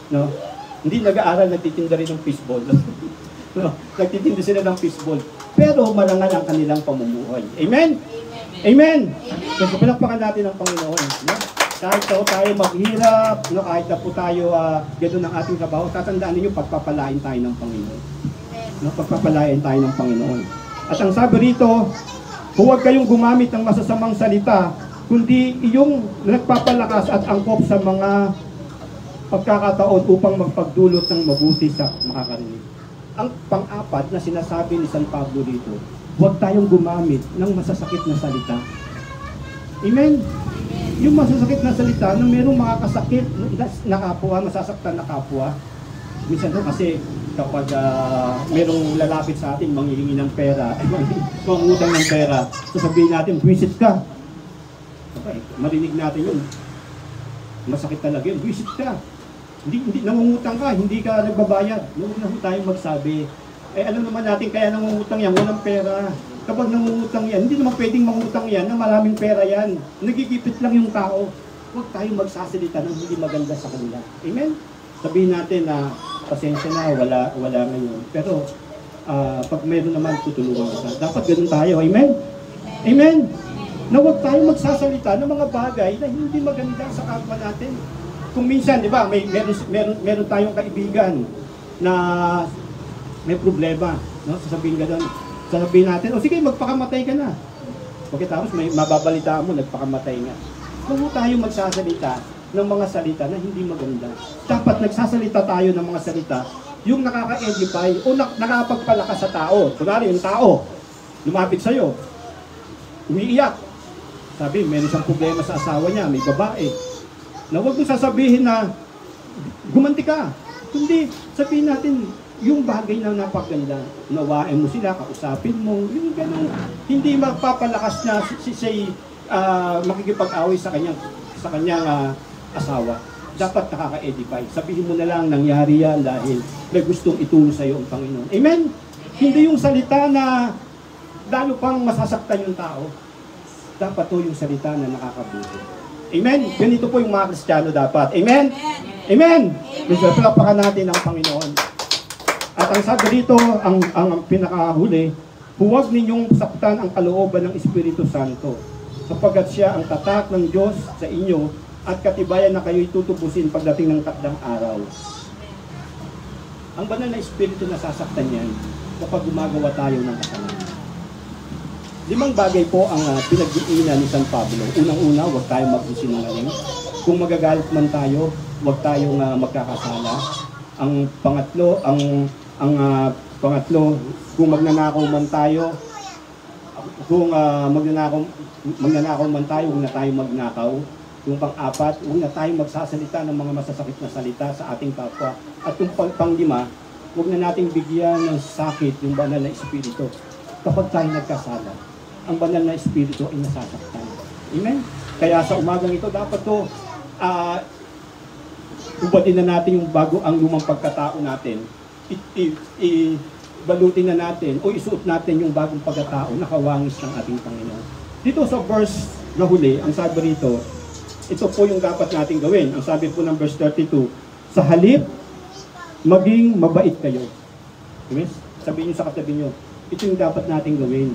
No? Hindi nag-aaral, nagtitinda rin ng fishbowl. No? Nagtitinda sila ng fishbowl. Pero marangal ang kanilang pamumuhay. Amen? Amen! So, pinakpakan natin ang Panginoon. No? Kahit tayo maghirap, no? Kahit na po tayo gano'n ang ating trabaho, tatandaan ninyo, pagpapalain tayo ng Panginoon. No? Pagpapalain tayo ng Panginoon. At ang sabi rito, huwag kayong gumamit ng masasamang salita, kundi iyong nagpapalakas at angkop sa mga pagkakataon upang magpagdulot ng mabuti sa makakarinig. Ang pang-apat na sinasabi ni San Pablo dito, huwag tayong gumamit ng masasakit na salita. Amen? Yung masasakit na salita, nung mayroong mga kasakit na kapwa, masasaktan na kapwa, minsan doon kasi kapag mayroong lalapit sa atin, manghihingi ng pera, mangutang ng pera, sasabihin natin, visit ka. Okay, marinig natin yun. Masakit talaga yun, visit ka. Hindi nangungutang ka, hindi ka nagbabayad. Huwag na tayong magsabi. Alam naman natin kaya nangungutang yan, walang pera. Kapag nangungutang yan, hindi naman pwedeng mangutang yan na maraming pera yan. Nagigipit lang yung tao. Huwag tayong magsasalita ng hindi maganda sa kanila. Amen? Sabihin natin na pasensya na, wala ngayon. Pero pag mayroon naman, tutulungan ka. Dapat ganun tayo. Amen? Amen? Na huwag tayong magsasalita ng mga bagay na hindi maganda sa kapwa natin. Kung minsan, di ba, meron tayong kaibigan na may problema, no? Sasabihin natin, o sige, magpakamatay ka na. Pagkatapos may mababalitaan mo, nagpakamatay nga. Huwag tayong magsasalita ng mga salita na hindi maganda. Dapat nagsasalita tayo ng mga salita yung nakaka-edify o nakapagpalakas sa tao. Kunwari, yung tao, lumapit sa'yo, umiiyak. Sabi, may isang problema sa asawa niya, may babae. Na huwag mo sasabihin na gumanti ka. Kundi sabihin natin yung bagay na napaganda. Nawain mo sila, kausapin mo, yung gano'n. Hindi magpapalakas na siya makikipag-away sa kanyang asawa. Dapat nakaka-edify. Sabihin mo na lang, nangyari yan dahil may gustong itulong sa iyo ang Panginoon. Amen? Hindi yung salita na lalo pang masasaktan yung tao. Dapat to yung salita na nakakabuti. Amen? Ganito po yung mga Kristiyano dapat. Amen? Amen? Amen? Palapakan natin ang Panginoon. At ang sabi dito, ang pinakahuli, huwag ninyong saktan ang kalooban ng Espiritu Santo, sapagkat siya ang tatak ng Diyos sa inyo at katibayan na kayo'y tutubusin pagdating ng takdang araw. Ang banal na Espiritu na sasaktan yan kapag gumagawa tayo ng kasalanan. 5 bagay po ang pinag-iinan ni San Pablo. Unang-una, huwag tayong magsisinungaling. Kung magagalit man tayo, huwag tayong magkakasala. Ang pangatlo, kung magnanakaw man tayo, huwag na tayong magnakaw. Kung pang-apat, huwag na tayong magsasalita ng mga masasakit na salita sa ating kapwa. At kung pang-lima, huwag na nating bigyan ng sakit yung banal na Espiritu. Kapag tayo nagkasala, ang banal na Espiritu ay nasasaktan. Amen? Kaya sa umagang ito, dapat to ubadin na natin yung bago ang lumang pagkatao natin. balutin na natin o isuot natin yung bagong pagkatao na kawangis ng ating Panginoon. Dito sa verse na huli, ang sabi rito, ito po yung dapat natin gawin. Ang sabi po ng verse 32, sa halip, maging mabait kayo. Yes? Sabihin nyo sa katabi nyo, ito yung dapat natin gawin.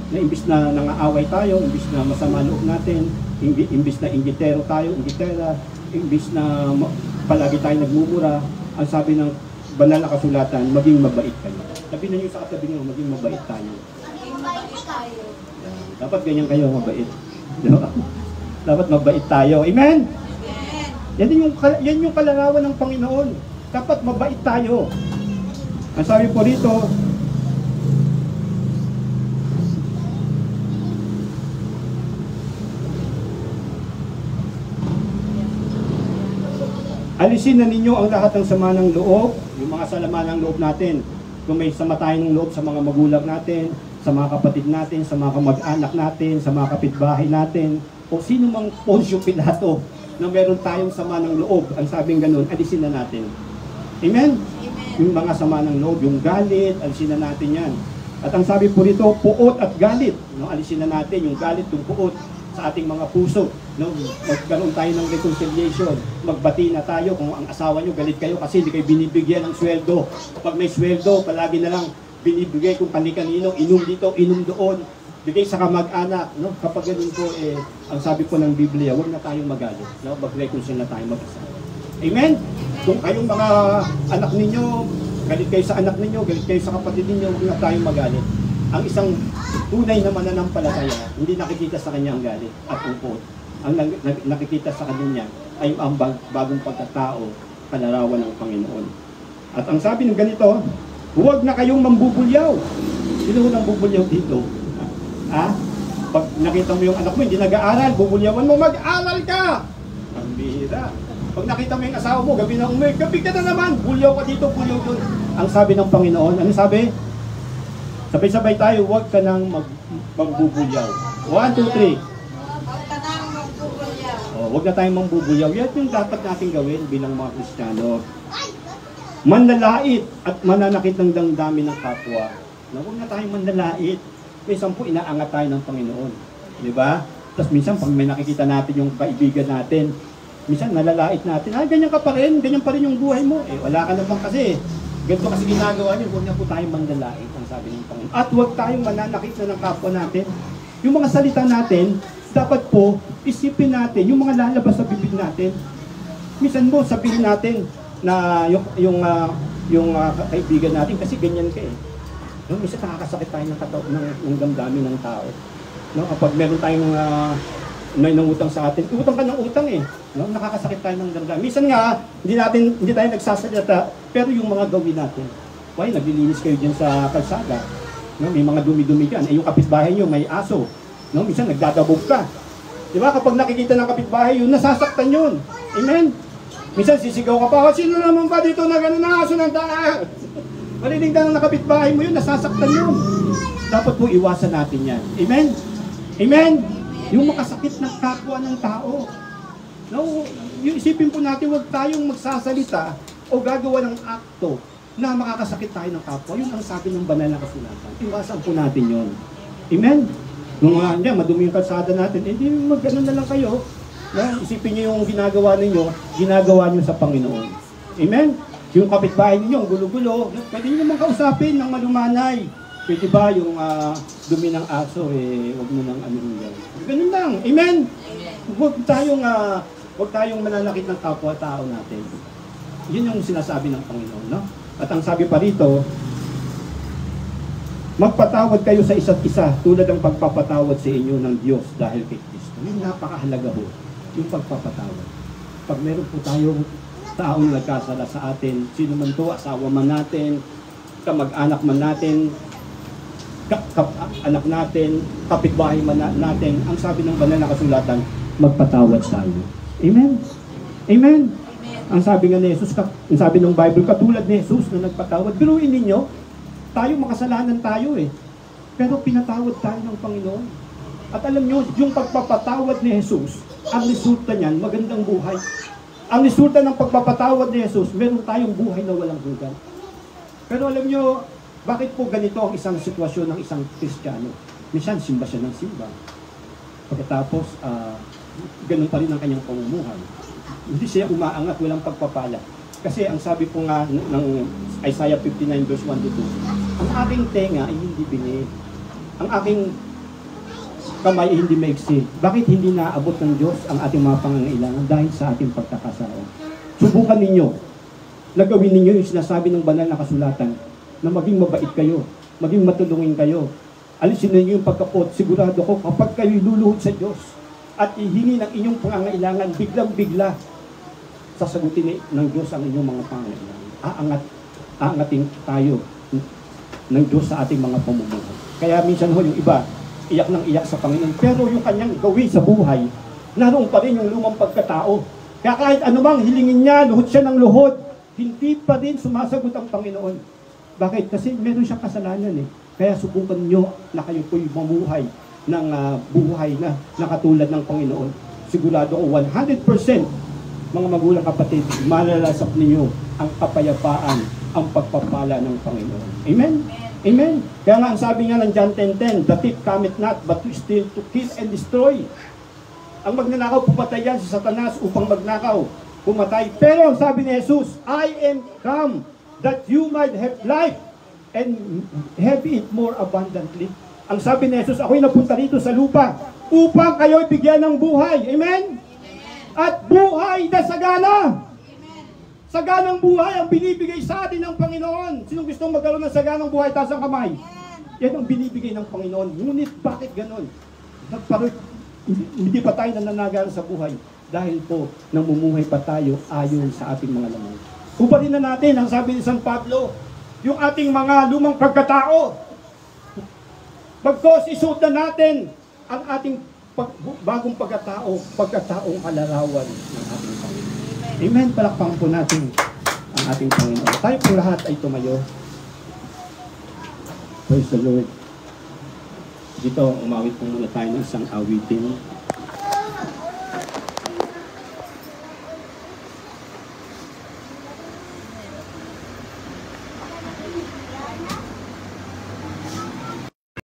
Na imbis na nangaaway tayo, imbis na masama loob natin, imbis na inggitero tayo, inggitera, imbis na palagi tayo nagmumura, ang sabi ng banal na kasulatan, maging mabait kayo. Sabihin nyo sa katabi nyo, maging mabait tayo. Maging mabait tayo. Dapat ganyan kayo, mabait. Dapat mabait tayo. Amen? Yan yung kalarawan ng Panginoon. Dapat mabait tayo. Ang sabi po rito, alisin na ninyo ang lahat ng sama ng loob, yung mga salama ng loob natin. Kung may sama tayo ng loob sa mga magulang natin, sa mga kapatid natin, sa mga kamag-anak natin, sa mga kapitbahay natin, o sino mang Poncio Pilato na meron tayong sama ng loob, ang sabing ganun, alisin na natin. Amen? Yung mga sama ng loob, yung galit, alisin na natin yan. At ang sabi po rito, puot at galit. No? Alisin na natin yung galit, yung puot sa ating mga puso. No? Magkaroon tayo ng reconciliation. Magbati na tayo kung ang asawa nyo galit kayo kasi hindi kayo binibigyan ng sweldo. Pag may sweldo, palagi na lang binibigay kung kani-kanino, inom dito, inom doon. Bigay sa kamag-anak. No? Kapag ganun po, ang sabi po ng Biblia, huwag na tayong magalit. No? Mag-reconcile na tayo mag-asawa. Amen? Kung kayong mga anak ninyo, galit kayo sa anak ninyo, galit kayo sa kapatid ninyo, huwag na tayong magalit. Ang isang tunay na mananampalataya, hindi nakikita sa kanya ang galit at upot. Ang nakikita sa kanya ay ang bagong pagkatao, kalarawan ng Panginoon. At ang sabi ng ganito, huwag na kayong mambubulyaw. Sino nang bubulyaw dito? Pag nakita mo yung anak mo, hindi nag-aaral, bubulyawan mo, mag-aral ka! Ang bihira. Pag nakita mo yung asawa mo, gabi na umuwi, gabi ka na naman, bulyaw ka dito, bulyaw doon. Ang sabi ng Panginoon, ano sabi? Sabay-sabay tayo, huwag ka nang magbubulyaw. 1, 2, 3. Huwag ka nang magbubulyaw. Huwag na tayong mambubulyaw. Yan yung dapat natin gawin bilang mga Kristiyano. Manlalait at mananakit ng damdamin ng kapwa. Huwag na tayong manlalait. Minsan po inaangat tayo ng Panginoon. Di ba? Tapos minsan pag may nakikita natin yung kaibigan natin, minsan nalalait natin, ganyan ka pa rin yung buhay mo. Wala ka naman kasi. Ganito kasi ginagawa niyo, huwag na po tayong manlalait, ang sabi ng Panginoon. At huwag tayong mananakit na ng kapwa natin. Yung mga salita natin, dapat po, isipin natin, yung mga lalabas sa bibig natin. Minsan mo, sabihin natin na yung kaibigan natin, kasi ganyan ka eh. No, minsan nakakasakit tayo ng damdamin ng tao. No, kapag meron tayong may nangutang sa atin, utang ka ng utang eh. No, nakakasakit tayo ng damdamin. Minsan nga, hindi tayo nagsasalita, pero yung mga gawin natin. Why, naglilinis kayo dyan sa kalsada. No, may mga dumi-dumi dyan. Yung kapitbahay nyo, may aso. No, minsan nagdadabog ka. Diba, kapag nakikita ng kapitbahay yun, nasasaktan yun. Amen? Minsan sisigaw ka pa, sino naman ba dito na gano'n na aso ng daan? Marinig na ng kapitbahay mo yun, nasasaktan yun. Dapat po iwasan natin yan. Amen? Amen? Yung makasakit ng kapwa ng tao. No, yung isipin po natin, huwag tayong magsasalita o gagawa ng akto na makakasakit tayo ng kapwa. Yun ang sabi ng banal na kasulatan. Iwasan po natin yun. Amen? Nung madumi yung kalsada natin, hindi mag-ganon na lang kayo. No? Isipin nyo yung ginagawa ninyo, ginagawa nyo sa Panginoon. Amen? Yung kapitbahay ninyo, ang gulo-gulo, pwede nyo naman kausapin ng malumanay. Pwede ba yung dumi ng aso, huwag mo nang ano yan. Ganun lang. Amen? Huwag tayong mananakit ng kapwa-tao natin. Yun yung sinasabi ng Panginoon, no? At ang sabi pa rito, magpatawad kayo sa isa't isa tulad ng pagpapatawad sa inyo ng Diyos dahil kay Kristo. Yung napakahalaga ho, yung pagpapatawad. Pag meron po tayong taong nagkasala sa atin, sino man to, asawa man natin, kamag-anak man natin, anak natin, kapitbahay man natin, ang sabi ng banal na kasulatan, magpatawad tayo. Amen? Amen? Ang sabi nga ni Jesus, ang sabi ng Bible, katulad ni Jesus na nagpatawad. Biruin ninyo, tayo makasalanan tayo eh. Pero pinatawad tayo ng Panginoon. At alam nyo, yung pagpapatawad ni Jesus, ang resulta niyan, magandang buhay. Ang resulta ng pagpapatawad ni Jesus, meron tayong buhay na walang hanggan. Pero alam nyo, Bakit po ganito ang isang sitwasyon ng isang Kristiyano? Minsan, simba siya ng simba. Pagkatapos, ganun pa rin ang kanyang pamumuhay. Hindi siya umaangat, walang pagpapala. Kasi ang sabi po nga ng Isaiah 59 verse 1 to 2, ang aking tenga ay hindi bingi. Ang aking kamay ay hindi maiksi. Bakit hindi naabot ng Diyos ang ating mga pangangailangan? Dahil sa ating pagkakasao. Subukan ninyo. Nagawin ninyo yung sinasabi ng banal na kasulatan na maging mabait kayo, maging matulungin kayo. Alisin ninyo yung pagkapot. Sigurado ko kapag kayo luluhod sa Diyos at ihingi ng inyong pangangailangan, biglang-bigla sasagutin ng Diyos ang inyong mga pangangailangan. Aangatin tayo ng Diyos sa ating mga pamumuhay. Kaya minsan ho yung iba, iyak ng iyak sa Panginoon. Pero yung kanyang gawin sa buhay, naroon pa rin yung lumang pagkatao. Kaya kahit anumang hilingin niya, luhod siya ng luhod, hindi pa rin sumasagot ang Panginoon. Bakit? Kasi meron siyang kasalanan eh. Kaya subukan niyo na kayo po'y mamuhay ng buhay na nakatulad ng Panginoon. Sigurado ko 100% mga magulang kapatid, malalasap ninyo ang kapayapaan, ang pagpapala ng Panginoon. Amen? Amen? Kaya nga ang sabi nga ng John 10:10, the thief cometh not, but to steal, to kill, and destroy. Ang magnanakaw, pumatay yan si Satanas upang magnakaw, pumatay. Pero ang sabi ni Jesus, I am come that you might have life and have it more abundantly. Ang sabi ni Jesus, ako'y napunta rito sa lupa upang kayo'y bigyan ng buhay. Amen? At buhay na sagana. Saganang buhay ang binibigay sa atin ng Panginoon. Sinong gustong magkaroon ng saganang buhay? Taas ang kamay. Yan ang binibigay ng Panginoon. Ngunit bakit ganon? Hindi pa tayo nananagal sa buhay dahil po namumuhay pa tayo ayon sa ating mga laman. Ubarin na natin ang sabi ni San Pablo, yung ating mga lumang pagkatao. Bagkos isuot na natin ang ating bagong pagkataong kalarawan ng ating Panginoon. Amen. Palakpakan po natin ang ating Panginoon. Tayo po lahat ay tumayo. Praise the Lord. Dito, umawit po muna tayo ng isang awitin.